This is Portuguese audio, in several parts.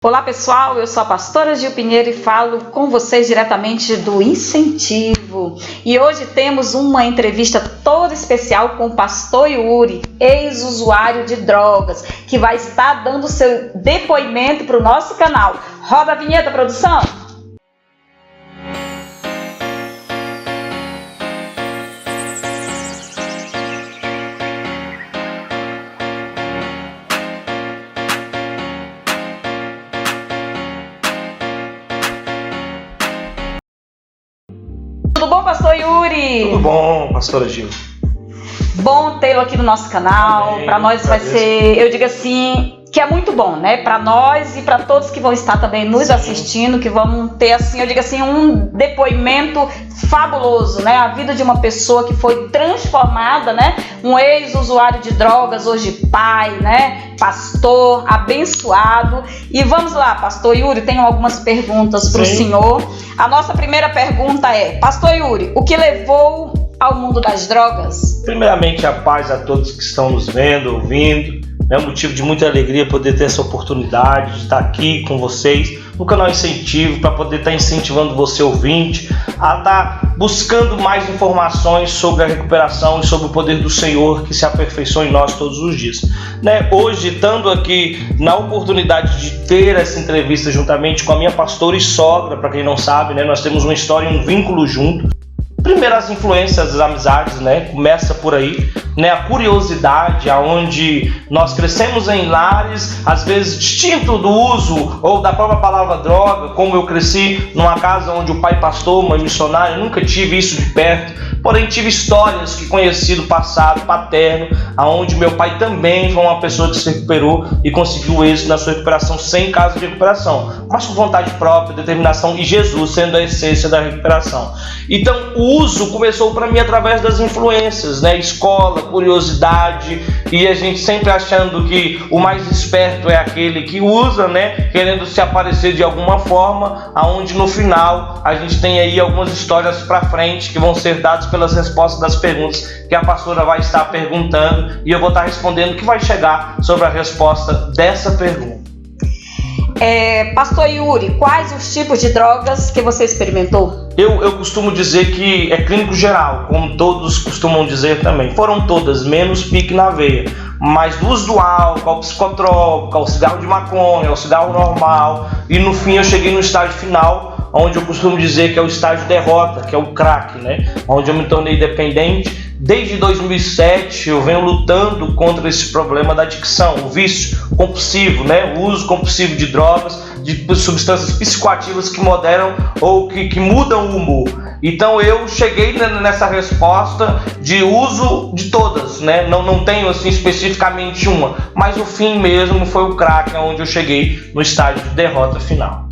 Olá pessoal, eu sou a pastora Gil Pinheiro e falo com vocês diretamente do Incentivo. E hoje temos uma entrevista toda especial com o pastor Yuri, ex-usuário de drogas, que vai estar dando seu depoimento para o nosso canal. Roda a vinheta, produção! Tudo bom, pastor Yuri? Tudo bom, pastora Gil. Bom tê-lo aqui no nosso canal. Para nós vai ser, eu digo assim, que é muito bom, né? Para nós e para todos que vão estar também nos assistindo, que vão ter, assim, eu digo assim, um depoimento fabuloso, né? A vida de uma pessoa que foi transformada, né? Um ex-usuário de drogas, hoje pai, né? Pastor, abençoado. E vamos lá, pastor Yuri, tenho algumas perguntas para o senhor. A nossa primeira pergunta é, pastor Yuri, o que levou ao mundo das drogas? Primeiramente, a paz a todos que estão nos vendo, ouvindo. É um motivo de muita alegria poder ter essa oportunidade de estar aqui com vocês no canal Incentivo, para poder estar incentivando você, ouvinte, a estar buscando mais informações sobre a recuperação e sobre o poder do Senhor que se aperfeiçoa em nós todos os dias. Hoje, estando aqui na oportunidade de ter essa entrevista juntamente com a minha pastora e sogra, para quem não sabe, nós temos uma história e um vínculo junto. Primeiro, as influências, as amizades, começa por aí, a curiosidade, aonde nós crescemos em lares, às vezes distinto do uso ou da própria palavra droga, como eu cresci numa casa onde o pai pastor, mãe missionária, eu nunca tive isso de perto, porém tive histórias que conheci do passado paterno, aonde meu pai também foi uma pessoa que se recuperou e conseguiu êxito na sua recuperação sem caso de recuperação, mas com vontade própria, determinação e Jesus sendo a essência da recuperação. Então, o uso começou para mim através das influências, escola, curiosidade, e a gente sempre achando que o mais esperto é aquele que usa, querendo se aparecer de alguma forma, aonde no final a gente tem aí algumas histórias para frente que vão ser dadas pelas respostas das perguntas que a pastora vai estar perguntando, e eu vou estar respondendo que vai chegar sobre a resposta dessa pergunta. Pastor Yuri, quais os tipos de drogas que você experimentou? Eu costumo dizer que é clínico geral, como todos costumam dizer também. Foram todas, menos pique na veia. Mas do uso do álcool, ao psicotrópico, ao cigarro de maconha, ao cigarro normal. E no fim eu cheguei no estágio final, onde eu costumo dizer que é o estágio derrota, que é o crack, onde eu me tornei dependente. Desde 2007 eu venho lutando contra esse problema da adicção, o vício compulsivo, o uso compulsivo de drogas, de substâncias psicoativas que moderam ou que mudam o humor. Então eu cheguei nessa resposta de uso de todas, não tenho assim especificamente uma, mas o fim mesmo foi o crack, onde eu cheguei no estágio de derrota final.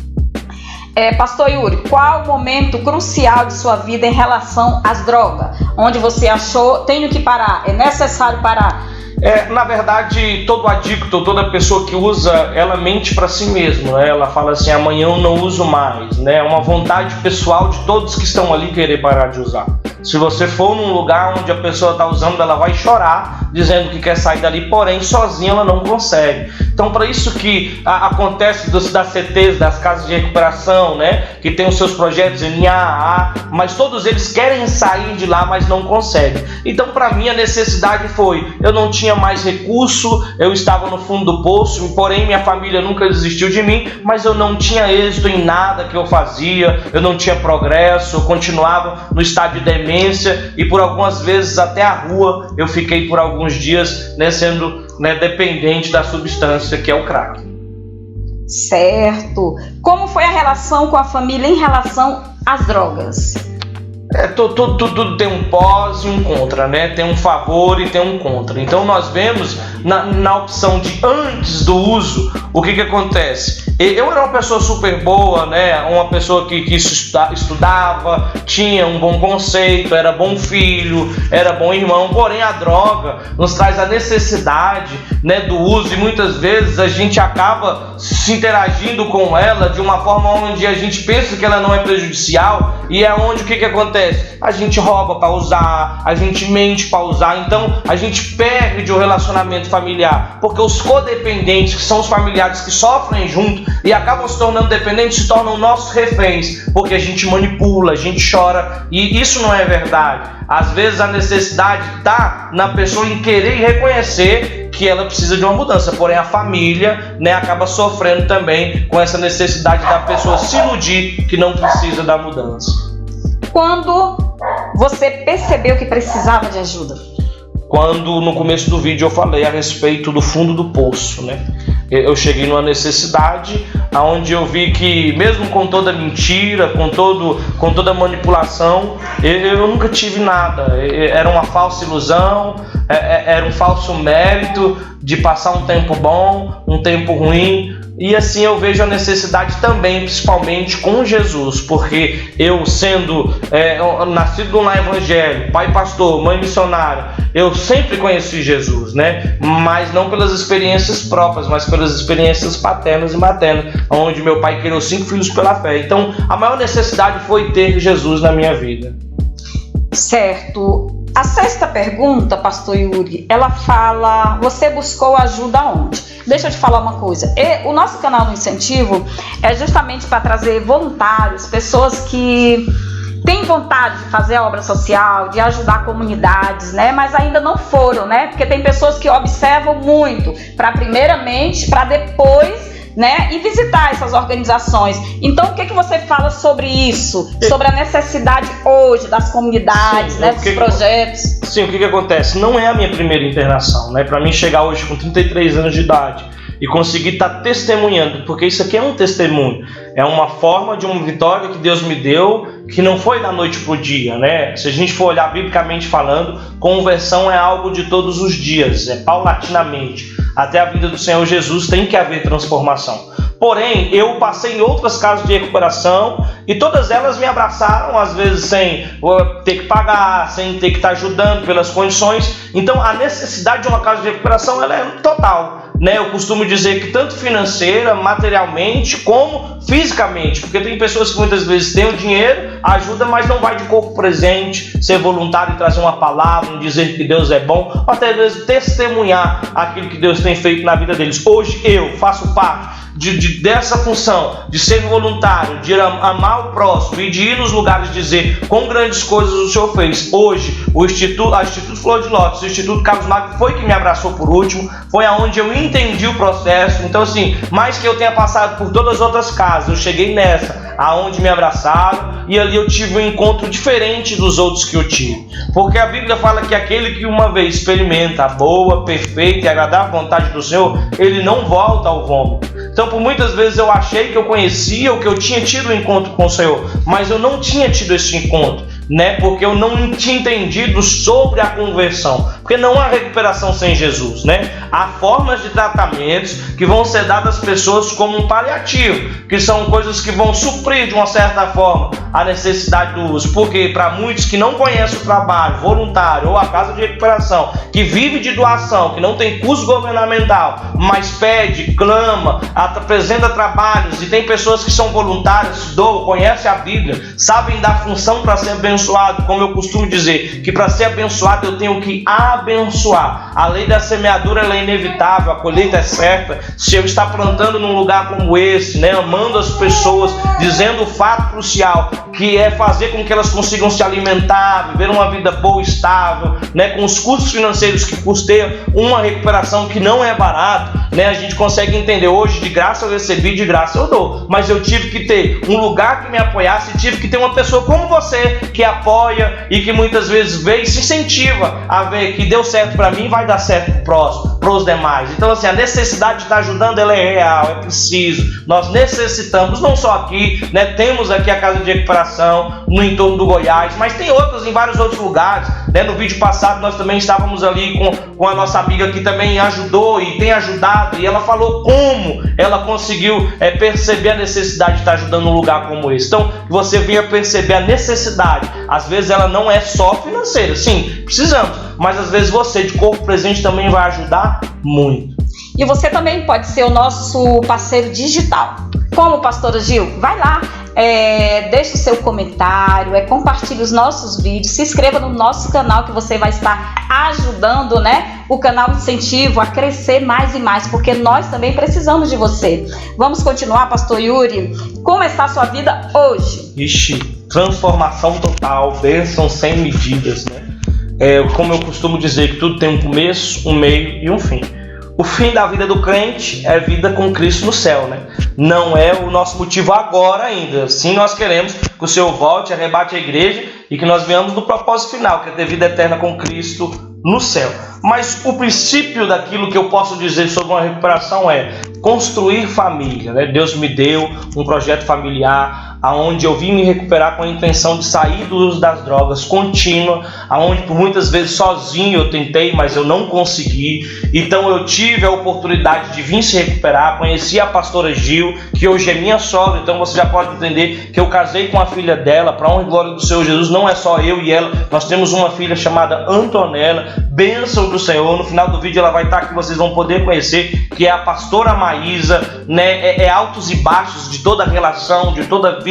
Pastor Yuri, qual o momento crucial de sua vida em relação às drogas? Onde você achou, tenho que parar, é necessário parar? Na verdade, todo adicto, toda pessoa que usa, ela mente para si mesmo, Ela fala assim, amanhã eu não uso mais, É uma vontade pessoal de todos que estão ali querer parar de usar. Se você for num lugar onde a pessoa está usando, ela vai chorar, dizendo que quer sair dali, porém, sozinha ela não consegue. Então, para isso que acontece das CTs, das casas de recuperação, que tem os seus projetos em AAA, mas todos eles querem sair de lá, mas não conseguem. Então, para mim, a necessidade foi, eu não tinha mais recurso, eu estava no fundo do poço, porém, minha família nunca desistiu de mim, mas eu não tinha êxito em nada que eu fazia, eu não tinha progresso, eu continuava no estádio de demência e por algumas vezes até a rua eu fiquei por alguns dias sendo dependente da substância que é o crack. Certo. Como foi a relação com a família em relação às drogas? Tudo tem um pós e um contra, Tem um favor e tem um contra. Então nós vemos na opção de antes do uso, o que acontece? Eu era uma pessoa super boa, Uma pessoa que estudava, tinha um bom conceito, era bom filho, era bom irmão, porém a droga nos traz a necessidade, do uso, e muitas vezes a gente acaba se interagindo com ela de uma forma onde a gente pensa que ela não é prejudicial, e é onde o que acontece? A gente rouba para usar, a gente mente para usar, então a gente perde o relacionamento familiar, porque os codependentes, que são os familiares que sofrem junto, e acabam se tornando dependentes, se tornam nossos reféns, porque a gente manipula, a gente chora, e isso não é verdade. Às vezes a necessidade está na pessoa em querer e reconhecer que ela precisa de uma mudança, porém a família, né, acaba sofrendo também com essa necessidade da pessoa se iludir que não precisa da mudança. Quando você percebeu que precisava de ajuda? Quando no começo do vídeo eu falei a respeito do fundo do poço, né? Eu cheguei numa necessidade onde eu vi que mesmo com toda mentira, com toda manipulação, eu nunca tive nada. Era uma falsa ilusão, era um falso mérito de passar um tempo bom, um tempo ruim. E assim eu vejo a necessidade também, principalmente com Jesus, porque eu sendo nascido no lar evangélico, pai pastor, mãe missionária, eu sempre conheci Jesus, né? Mas não pelas experiências próprias, mas pelas experiências paternas e maternas, onde meu pai criou 5 filhos pela fé. Então a maior necessidade foi ter Jesus na minha vida. Certo. A 6ª pergunta, pastor Yuri, ela fala: você buscou ajuda onde? Deixa eu te falar uma coisa. O nosso canal do incentivo é justamente para trazer voluntários, pessoas que têm vontade de fazer a obra social, de ajudar comunidades, né? Mas ainda não foram, né? Porque tem pessoas que observam muito, para primeiramente, para depois, né, e visitar essas organizações. Então, o que você fala sobre isso? Sobre a necessidade hoje das comunidades, sim, né, dos projetos? Sim, o que acontece? Não é a minha primeira internação, né? Para mim chegar hoje com 33 anos de idade e conseguir estar testemunhando, porque isso aqui é um testemunho, é uma forma de uma vitória que Deus me deu, que não foi da noite para o dia, né? Se a gente for olhar biblicamente falando, conversão é algo de todos os dias, é paulatinamente. Até a vida do Senhor Jesus tem que haver transformação. Porém, eu passei em outras casas de recuperação e todas elas me abraçaram, às vezes sem ter que pagar, sem ter que estar ajudando pelas condições. Então, a necessidade de uma casa de recuperação ela é total, né? Eu costumo dizer que tanto financeira, materialmente, como fisicamente, porque tem pessoas que muitas vezes têm o dinheiro, ajuda, mas não vai de corpo presente, ser voluntário e trazer uma palavra, dizer que Deus é bom, ou até mesmo testemunhar aquilo que Deus tem feito na vida deles. Hoje eu faço parte dessa função, de ser voluntário, de amar o próximo e de ir nos lugares dizer quão grandes coisas o Senhor fez. Hoje, a Instituto Flor de Lótus, o Instituto Carlos Magno foi que me abraçou por último, foi aonde eu entendi o processo. Então assim, mais que eu tenha passado por todas as outras casas, eu cheguei nessa, aonde me abraçaram, e ali eu tive um encontro diferente dos outros que eu tive. Porque a Bíblia fala que aquele que uma vez experimenta a boa, perfeita e agradável vontade do Senhor, ele não volta ao vômito. Então, por muitas vezes eu achei que eu conhecia ou que eu tinha tido um encontro com o Senhor, mas eu não tinha tido esse encontro, né? Porque eu não tinha entendido sobre a conversão. Porque não há recuperação sem Jesus, né? Há formas de tratamentos que vão ser dadas às pessoas como um paliativo, que são coisas que vão suprir de uma certa forma a necessidade do uso. Porque para muitos que não conhecem o trabalho voluntário ou a casa de recuperação, que vive de doação, que não tem custo governamental, mas pede, clama, apresenta trabalhos, e tem pessoas que são voluntárias, doam, conhecem a Bíblia, sabem da função para ser abençoado, como eu costumo dizer, que para ser abençoado eu tenho que abençoar. A lei da semeadura ela é inevitável, a colheita é certa. Se eu estar plantando num lugar como esse, né, amando as pessoas, dizendo o fato crucial, que é fazer com que elas consigam se alimentar, viver uma vida boa, estável, né, com os custos financeiros que custeiam uma recuperação que não é barato, né, a gente consegue entender. Hoje, de graça eu recebi, de graça eu dou, mas eu tive que ter um lugar que me apoiasse, tive que ter uma pessoa como você que apoia e que muitas vezes vê e se incentiva a ver que deu certo para mim, vai dar certo pro próximo, pros demais. Então assim, a necessidade de estar ajudando ela é real, é preciso. Nós necessitamos, não só aqui, né, temos aqui a casa de recuperação no entorno do Goiás, mas tem outras em vários outros lugares, né? No vídeo passado nós também estávamos ali com a nossa amiga que também ajudou e tem ajudado, e ela falou como ela conseguiu perceber a necessidade de estar ajudando num lugar como esse. Então você venha perceber a necessidade. Às vezes ela não é só financeira, sim, precisamos, mas às vezes você de corpo presente também vai ajudar muito. E você também pode ser o nosso parceiro digital. Como, pastora Gil? Vai lá, deixe o seu comentário, compartilhe os nossos vídeos, se inscreva no nosso canal que você vai estar ajudando, né, o canal Incentivo a crescer mais e mais, porque nós também precisamos de você. Vamos continuar, Pastor Yuri? Como está a sua vida hoje? Ixi, transformação total, bênção sem medidas, né? Como eu costumo dizer, que tudo tem um começo, um meio e um fim. O fim da vida do crente é vida com Cristo no céu, né? Não é o nosso motivo agora ainda. Sim, nós queremos que o Senhor volte, arrebate a igreja e que nós venhamos no propósito final, que é ter vida eterna com Cristo no céu. Mas o princípio daquilo que eu posso dizer sobre uma recuperação é construir família, né? Deus me deu um projeto familiar aonde eu vim me recuperar com a intenção de sair do uso das drogas contínua, aonde por muitas vezes sozinho eu tentei, mas eu não consegui. Então eu tive a oportunidade de vir se recuperar, conheci a pastora Gil, que hoje é minha sogra, então você já pode entender que eu casei com a filha dela, para a honra e glória do Senhor Jesus. Não é só eu e ela, nós temos uma filha chamada Antonella, bênção do Senhor. No final do vídeo ela vai estar aqui, vocês vão poder conhecer, que é a pastora Maísa, né? Altos e baixos de toda a relação, de toda a vida.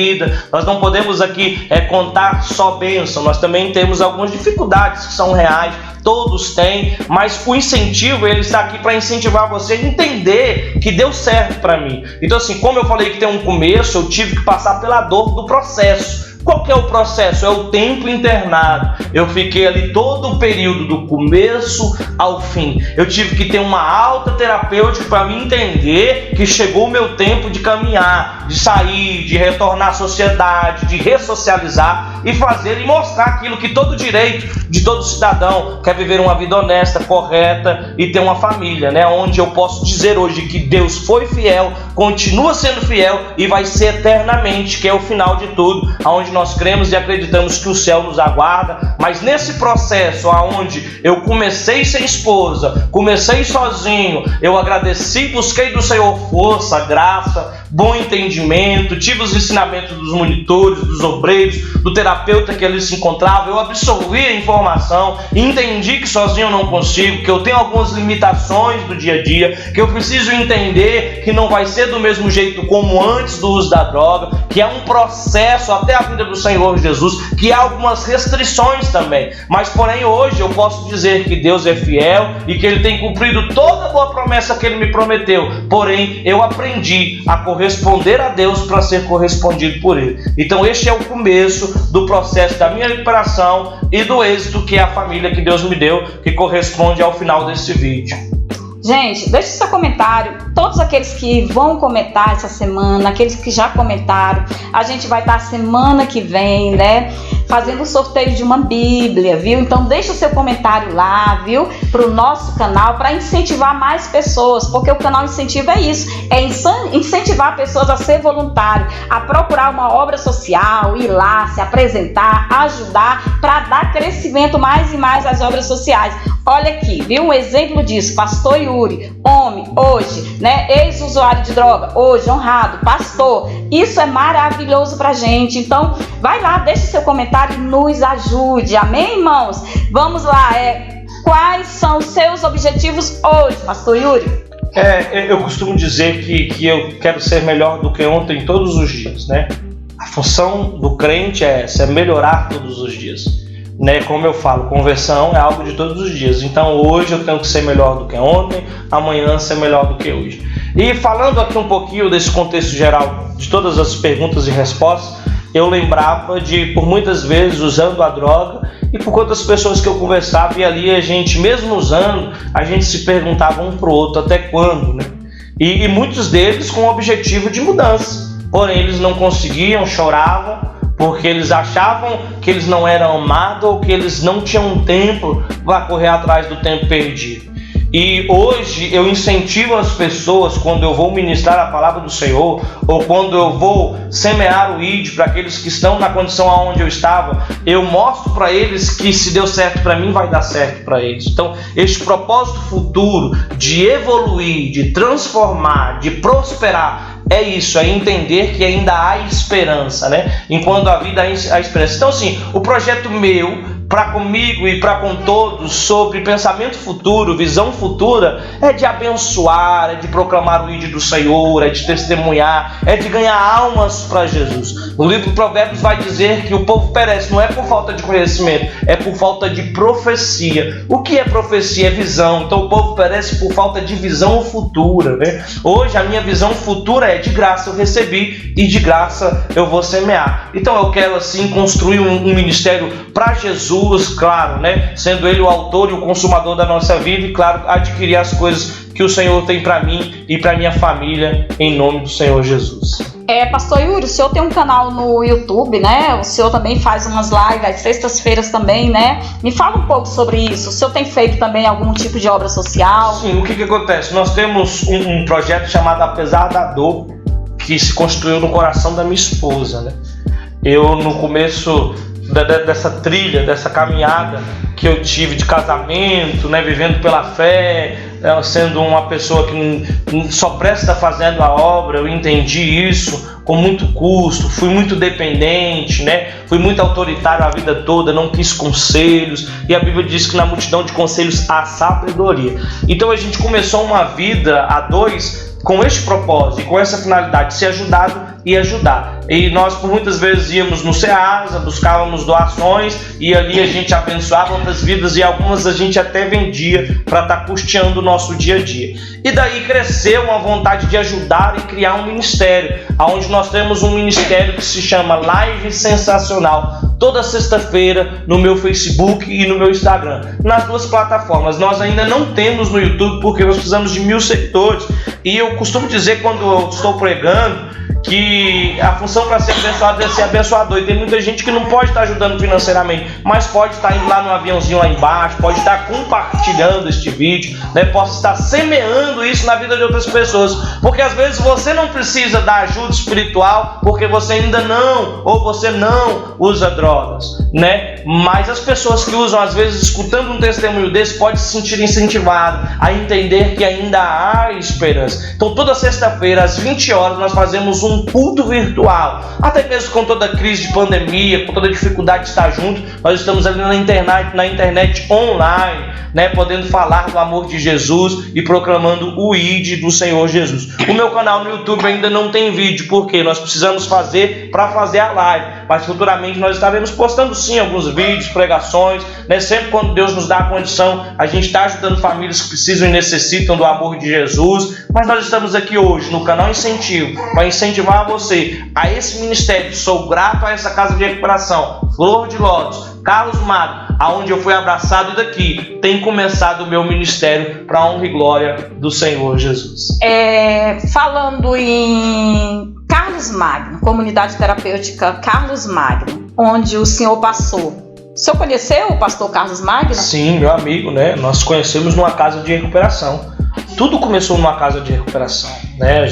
Nós não podemos aqui contar só bênção, nós também temos algumas dificuldades que são reais, todos têm, mas o incentivo, ele está aqui para incentivar você a entender que deu certo para mim. Então assim, como eu falei que tem um começo, eu tive que passar pela dor do processo. Qual que é o processo? É o tempo internado. Eu fiquei ali todo o período do começo ao fim. Eu tive que ter uma alta terapêutica para me entender que chegou o meu tempo de caminhar, de sair, de retornar à sociedade, de ressocializar e fazer e mostrar aquilo que todo direito de todo cidadão quer: viver uma vida honesta, correta e ter uma família, né? Onde eu posso dizer hoje que Deus foi fiel, continua sendo fiel e vai ser eternamente, que é o final de tudo, aonde nós cremos e acreditamos que o céu nos aguarda. Mas nesse processo aonde eu comecei sem esposa, comecei sozinho, eu agradeci, busquei do Senhor força, graça, bom entendimento, tive os ensinamentos dos monitores, dos obreiros, do terapeuta que ali se encontrava, eu absorvi a informação, entendi que sozinho eu não consigo, que eu tenho algumas limitações do dia a dia, que eu preciso entender que não vai ser do mesmo jeito como antes do uso da droga, que é um processo até a vida do Senhor Jesus, que há algumas restrições também, mas porém hoje eu posso dizer que Deus é fiel e que Ele tem cumprido toda a boa promessa que Ele me prometeu. Porém eu aprendi a corresponder a Deus para ser correspondido por Ele. Então este é o começo do processo da minha recuperação e do êxito que é a família que Deus me deu, que corresponde ao final desse vídeo. Gente, deixe seu comentário. Todos aqueles que vão comentar essa semana, aqueles que já comentaram, a gente vai estar semana que vem, né, fazendo o sorteio de uma Bíblia, viu? Então deixa o seu comentário lá, viu, para o nosso canal, para incentivar mais pessoas, porque o canal Incentivo é isso, é incentivar pessoas a ser voluntário, a procurar uma obra social, ir lá, se apresentar, ajudar, para dar crescimento mais e mais às obras sociais. Olha aqui, viu, um exemplo disso: pastor Yuri, homem, hoje, né, ex-usuário de droga, hoje honrado, pastor. Isso é maravilhoso pra gente. Então vai lá, deixe seu comentário e nos ajude, amém, irmãos? Vamos lá, quais são os seus objetivos hoje, pastor Yuri? Eu costumo dizer que eu quero ser melhor do que ontem todos os dias, né? A função do crente é essa, é melhorar todos os dias. Né, como eu falo, conversão é algo de todos os dias. Então hoje eu tenho que ser melhor do que ontem, amanhã ser melhor do que hoje. E falando aqui um pouquinho desse contexto geral de todas as perguntas e respostas, eu lembrava de, por muitas vezes, usando a droga, e por quantas pessoas que eu conversava, e ali a gente, mesmo usando, a gente se perguntava um pro outro até quando, né? E muitos deles com o objetivo de mudança, porém eles não conseguiam, choravam, porque eles achavam que eles não eram amados ou que eles não tinham tempo para correr atrás do tempo perdido. E hoje eu incentivo as pessoas, quando eu vou ministrar a palavra do Senhor, ou quando eu vou semear o ID para aqueles que estão na condição aonde eu estava, eu mostro para eles que se deu certo para mim, vai dar certo para eles. Então este propósito futuro de evoluir, de transformar, de prosperar, é isso, é entender que ainda há esperança, né? Enquanto a vida há esperança. Então assim, o projeto meu para comigo e para com todos sobre pensamento futuro, visão futura, é de abençoar, é de proclamar o ID do Senhor, é de testemunhar, é de ganhar almas para Jesus. No livro de Provérbios vai dizer que o povo perece, não é por falta de conhecimento, é por falta de profecia. O que é profecia? É visão. Então o povo perece por falta de visão futura, né? Hoje a minha visão futura é de graça eu recebi e de graça eu vou semear. Então eu quero assim construir um ministério para Jesus, claro, né? Sendo Ele o autor e o consumador da nossa vida e, claro, adquirir as coisas que o Senhor tem para mim e para minha família, em nome do Senhor Jesus. Pastor Yuri, o senhor tem um canal no YouTube, né? O senhor também faz umas lives às sextas-feiras também, né? Me fala um pouco sobre isso. O senhor tem feito também algum tipo de obra social? Sim, o que acontece? Nós temos um projeto chamado Apesar da Dor, que se construiu no coração da minha esposa, né? Eu, no começo dessa trilha, dessa caminhada que eu tive de casamento, né, vivendo pela fé, sendo uma pessoa que só presta fazendo a obra, eu entendi isso com muito custo, fui muito dependente, né, fui muito autoritário a vida toda, não quis conselhos, e a Bíblia diz que na multidão de conselhos há sabedoria. Então a gente começou uma vida a dois com este propósito e com essa finalidade de ser ajudado e ajudar. E nós por muitas vezes íamos no Ceasa, buscávamos doações e ali a gente abençoava outras vidas e algumas a gente até vendia para estar custeando o nosso dia a dia. E daí cresceu uma vontade de ajudar e criar um ministério, onde nós temos um ministério que se chama Live Sensacional, toda sexta-feira no meu Facebook e no meu Instagram, nas duas plataformas. Nós ainda não temos no YouTube porque nós precisamos de 1000 seguidores. E eu costumo dizer quando eu estou pregando que a função para ser abençoado é ser abençoador. E tem muita gente que não pode estar ajudando financeiramente, mas pode estar indo lá no aviãozinho lá embaixo, pode estar compartilhando este vídeo, né? Pode estar semeando isso na vida de outras pessoas. Porque às vezes você não precisa da ajuda espiritual porque você ainda não, ou você não usa drogas, né? Mas as pessoas que usam, às vezes, escutando um testemunho desse, pode se sentir incentivado a entender que ainda há esperança. Então toda sexta-feira às 20 horas nós fazemos um culto virtual, até mesmo com toda a crise de pandemia, com toda a dificuldade de estar junto, nós estamos ali na internet online, né, podendo falar do amor de Jesus e proclamando o ID do Senhor Jesus. O meu canal no YouTube ainda não tem vídeo, porque nós precisamos fazer para fazer a live, mas futuramente nós estaremos postando sim alguns vídeos, pregações, né, sempre quando Deus nos dá a condição, a gente está ajudando famílias que precisam e necessitam do amor de Jesus. Mas nós estamos aqui hoje no canal Incentivo para incentivar você a esse ministério. Sou grato a essa casa de recuperação, Flor de Lótus, Carlos Magno, aonde eu fui abraçado, e daqui tem começado o meu ministério para a honra e glória do Senhor Jesus. Falando em Carlos Magno, comunidade terapêutica Carlos Magno, onde o senhor passou. O senhor conheceu o pastor Carlos Magno? Sim, meu amigo, né? Nós conhecemos numa casa de recuperação. Tudo começou numa casa de recuperação, né?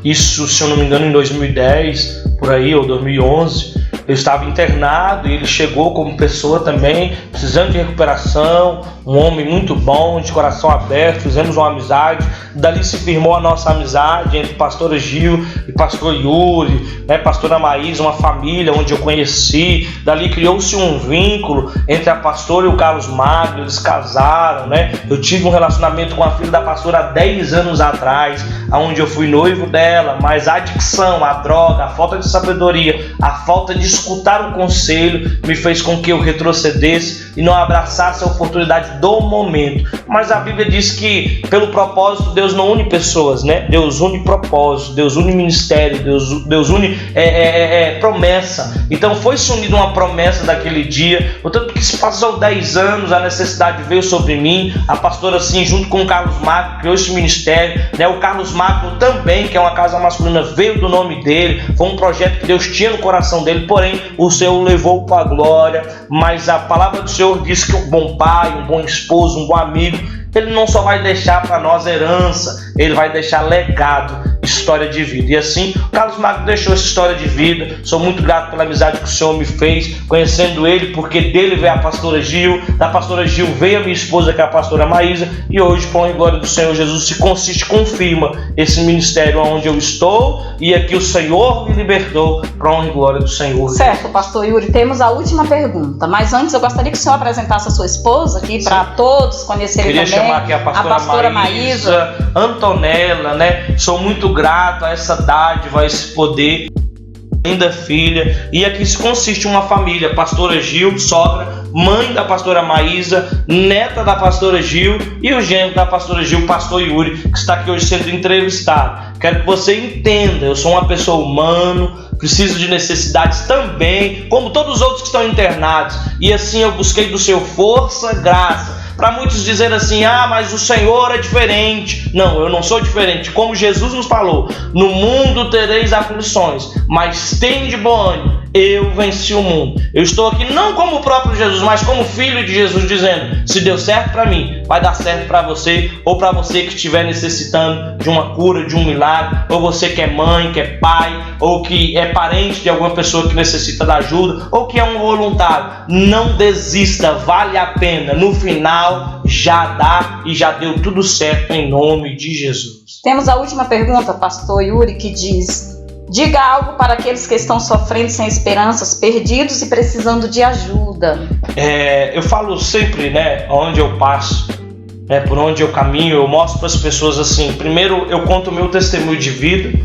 Isso, se eu não me engano, em 2010, por aí, ou 2011, eu estava internado e ele chegou como pessoa também, precisando de recuperação, um homem muito bom, de coração aberto, fizemos uma amizade, dali se firmou a nossa amizade entre pastora Gil e pastor Yuri, né, pastora Maísa, uma família onde eu conheci, dali criou-se um vínculo entre a pastora e o Carlos Magno, eles casaram, né? Eu tive um relacionamento com a filha da pastora há 10 anos atrás, onde eu fui noivo dela, mas a adicção, a droga, a falta de sabedoria, a falta de escutar o conselho me fez com que eu retrocedesse e não abraçasse a oportunidade do momento. Mas a Bíblia diz que pelo propósito Deus não une pessoas, né? Deus une propósito, Deus une ministério, Deus une promessa. Então foi-se unida uma promessa daquele dia, portanto que se passou 10 anos, a necessidade veio sobre mim, a pastora assim, junto com o Carlos Magno, criou esse ministério, né? O Carlos Magno também, que é uma casa masculina, veio do nome dele, foi um projeto que Deus tinha no coração dele, porém o Senhor o levou para a glória. Mas a palavra do Senhor diz que um bom pai, um bom esposo, um bom amigo, ele não só vai deixar para nós herança, ele vai deixar legado, história de vida. E assim, o Carlos Magno deixou essa história de vida. Sou muito grato pela amizade que o Senhor me fez, conhecendo ele, porque dele veio a pastora Gil, da pastora Gil veio a minha esposa, que é a pastora Maísa, e hoje, com a glória do Senhor Jesus, se consiste, confirma esse ministério onde eu estou, e aqui o Senhor me libertou, para a honra e glória do Senhor. Certo, pastor Yuri, temos a última pergunta, mas antes eu gostaria que o senhor apresentasse a sua esposa aqui, para todos conhecerem. Queria também chamar aqui a pastora Maísa, Antonella, né? Sou muito grato a essa dádiva, a esse poder, linda filha. E aqui se consiste uma família: pastora Gil, sogra, mãe da pastora Maísa, neta da pastora Gil e o genro da pastora Gil, pastor Yuri, que está aqui hoje sendo entrevistado. Quero que você entenda, eu sou uma pessoa humana, preciso de necessidades também, como todos os outros que estão internados, e assim eu busquei do Senhor força, graça. Para muitos dizer assim: mas o Senhor é diferente. Não, eu não sou diferente. Como Jesus nos falou: no mundo tereis aflições, mas tende bom ânimo, eu venci o mundo. Eu estou aqui não como o próprio Jesus, mas como filho de Jesus, dizendo: se deu certo para mim, vai dar certo para você, ou para você que estiver necessitando de uma cura, de um milagre, ou você que é mãe, que é pai, ou que é parente de alguma pessoa que necessita da ajuda, ou que é um voluntário. Não desista, vale a pena. No final já dá e já deu tudo certo, em nome de Jesus. Temos a última pergunta, pastor Yuri, que diz: diga algo para aqueles que estão sofrendo sem esperanças, perdidos e precisando de ajuda. Eu falo sempre, né, onde eu passo, por onde eu caminho, eu mostro para as pessoas assim. Primeiro eu conto o meu testemunho de vida,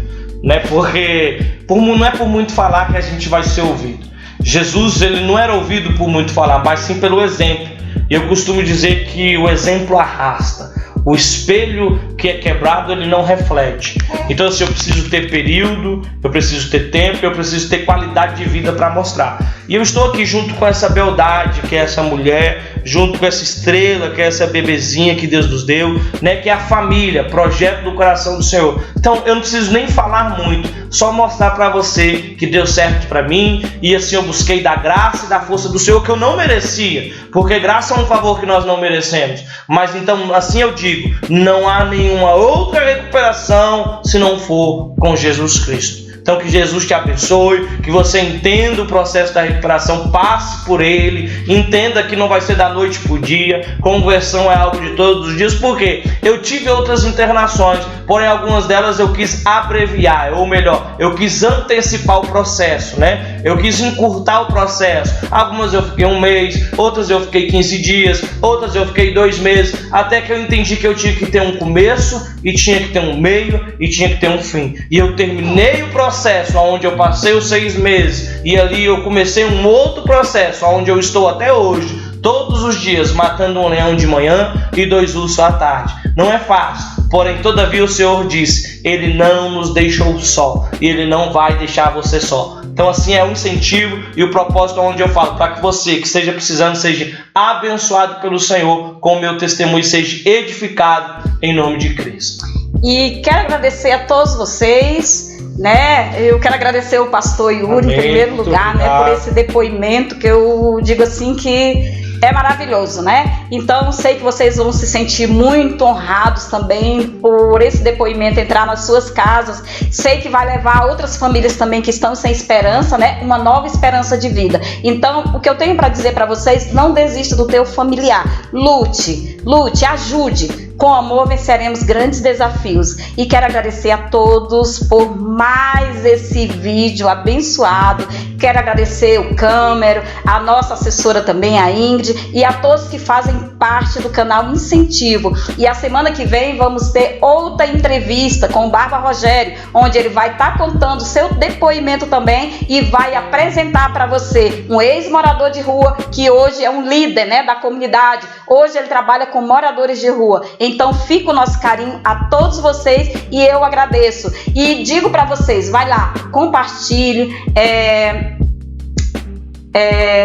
né, porque não é por muito falar que a gente vai ser ouvido. Jesus, ele não era ouvido por muito falar, mas sim pelo exemplo. Eu costumo dizer que o exemplo arrasta. O espelho que é quebrado, ele não reflete. Então, assim, eu preciso ter período, eu preciso ter tempo, eu preciso ter qualidade de vida para mostrar. E eu estou aqui junto com essa beldade, que é essa mulher, junto com essa estrela, que é essa bebezinha que Deus nos deu, né? Que é a família, projeto do coração do Senhor. Então, eu não preciso nem falar muito, só mostrar para você que deu certo para mim. E assim, eu busquei da graça e da força do Senhor, que eu não merecia, porque graça é um favor que nós não merecemos. Mas então, assim eu digo, não há nenhuma outra recuperação se não for com Jesus Cristo. Então, que Jesus te abençoe, que você entenda o processo da recuperação, passe por ele, entenda que não vai ser da noite para o dia, conversão é algo de todos os dias, porque eu tive outras internações, porém algumas delas eu quis abreviar, ou melhor, eu quis antecipar o processo, né? Eu quis encurtar o processo. Algumas eu fiquei 1 mês, outras eu fiquei 15 dias, outras eu fiquei 2 meses, até que eu entendi que eu tinha que ter um começo, e tinha que ter um meio, e tinha que ter um fim. E eu terminei o processo onde eu passei os 6 meses, e ali eu comecei um outro processo onde eu estou até hoje, todos os dias matando um leão de manhã e 2 ursos à tarde. Não é fácil, porém todavia o Senhor disse: ele não nos deixou só, e ele não vai deixar você só. Então assim é o incentivo e o propósito onde eu falo, para que você que esteja precisando seja abençoado pelo Senhor, com o meu testemunho seja edificado em nome de Cristo. E quero agradecer a todos vocês, né? Eu quero agradecer o pastor Yuri, Amém, em primeiro lugar, né, por esse depoimento que eu digo assim que é maravilhoso, né? Então sei que vocês vão se sentir muito honrados também por esse depoimento entrar nas suas casas. Sei que vai levar outras famílias também que estão sem esperança, né? Uma nova esperança de vida. Então o que eu tenho para dizer para vocês: não desista do teu familiar. Lute, ajude. Com amor venceremos grandes desafios. E quero agradecer a todos por mais esse vídeo abençoado. Quero agradecer o Câmero, a nossa assessora também, a Ingrid, e a todos que fazem parte do canal Incentivo. E a semana que vem vamos ter outra entrevista com o Barba Rogério, onde ele vai estar contando seu depoimento também e vai apresentar para você um ex-morador de rua que hoje é um líder, né, da comunidade. Hoje ele trabalha com moradores de rua. Então fica o nosso carinho a todos vocês e eu agradeço. E digo para vocês, vai lá, compartilhe,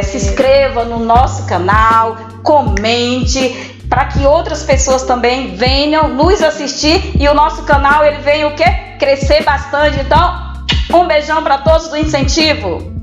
se inscreva no nosso canal, comente, para que outras pessoas também venham nos assistir e o nosso canal ele venha o quê? Crescer bastante. Então, um beijão para todos do Incentivo.